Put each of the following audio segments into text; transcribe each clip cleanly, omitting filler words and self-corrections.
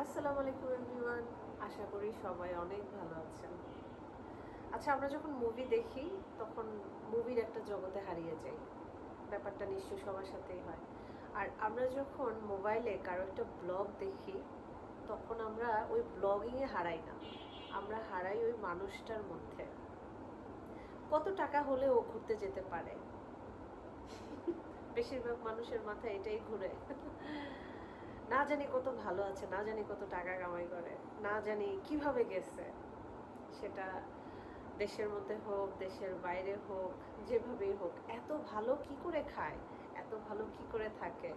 আসসালামু আলাইকুম এভরিওয়ান। আশা করি সবাই অনেক ভালো আছেন। আচ্ছা, আমরা যখন মুভি দেখি তখন মুভির একটা জগতে হারিয়ে যাই। ব্যাপারটা নিশ্চয়ই সবার সাথেই হয়। আর আমরা যখন মোবাইলে কারো একটা ব্লগ দেখি তখন আমরা ওই ব্লগিংয়ে হারাই না, আমরা হারাই ওই মানুষটার মধ্যে। কত টাকা হলে ও ঘুরতে যেতে পারে? বেশিরভাগ মানুষের মাথায় এটাই ঘুরে। না জানি কত ভালো আছে, না জানি কত টাকা কামাই করে, না জানি কিভাবে গেছে। সেটা দেশের মধ্যে হোক, দেশের বাইরে হোক, যেভাবেই হোক, এত ভালো কি করে খায়, এত ভালো কি করে থাকে।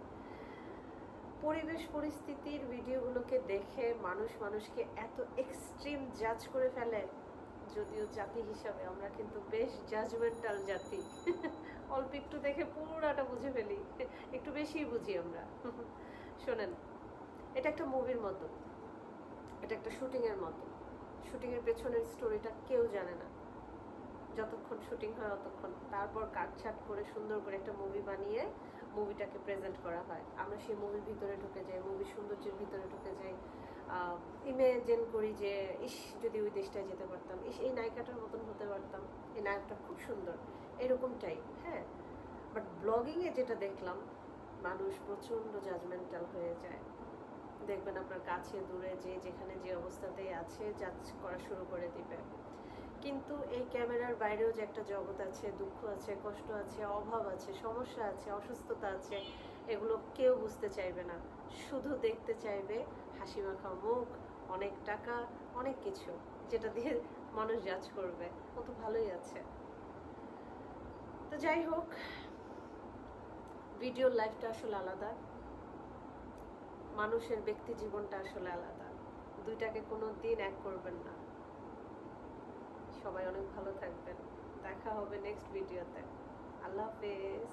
পরিবেশ পরিস্থিতির ভিডিওগুলোকে দেখে মানুষ মানুষকে এত এক্সট্রিম জাজ করে ফেলে। যদিও জাতি হিসাবে আমরা কিন্তু বেশ জাজমেন্টাল জাতি। অল্প একটু দেখে পুরাটা বুঝে ফেলি, একটু বেশিই বুঝি আমরা। শোনেন, এটা একটা মুভির মতো, এটা একটা শুটিংয়ের মতো। শুটিংয়ের পেছনের স্টোরিটা কেউ জানে না। যতক্ষণ শুটিং হয় ততক্ষণ, তারপর কাটছাট করে সুন্দর করে একটা মুভি বানিয়ে মুভিটাকে প্রেজেন্ট করা হয়। আমরা সেই মুভির ভিতরে ঢুকে যাই, মুভির সৌন্দর্যের ভিতরে ঢুকে যাই, ইমেজিন করি যে ইস, যদি ওই দেশটায় যেতে পারতাম, ইস এই নায়িকাটার মতন হতে পারতাম, এই নায়কটা খুব সুন্দর, এরকমটাই। হ্যাঁ, বাট ব্লগিংয়ে যেটা দেখলাম, মানুষ প্রচণ্ড জাজমেন্টাল হয়ে যায়। দেখবেন আপনার কাছে দূরে যে যেখানে যে অবস্থাতেই আছে জাজ করা শুরু করে দিবে। কিন্তু এই ক্যামেরার বাইরেও যে একটা জগৎ আছে, দুঃখ আছে, কষ্ট আছে, অভাব আছে, সমস্যা আছে, অসুস্থতা আছে, এগুলো কেউ বুঝতে চাইবে না। শুধু দেখতে চাইবে হাসি মাখা মুখ, অনেক টাকা, অনেক কিছু, যেটা দিয়ে মানুষ জাজ করবে ও তো ভালোই আছে। তো যাই হোক, ভিডিওর লাইফটা আসলে আলাদা, মানুষের ব্যক্তি জীবনটা আসলে আলাদা। দুইটাকে কোনো দিন এক করবেন না। সবাই অনেক ভালো থাকবেন। দেখা হবে নেক্সট ভিডিওতে। আল্লাহ হাফেজ।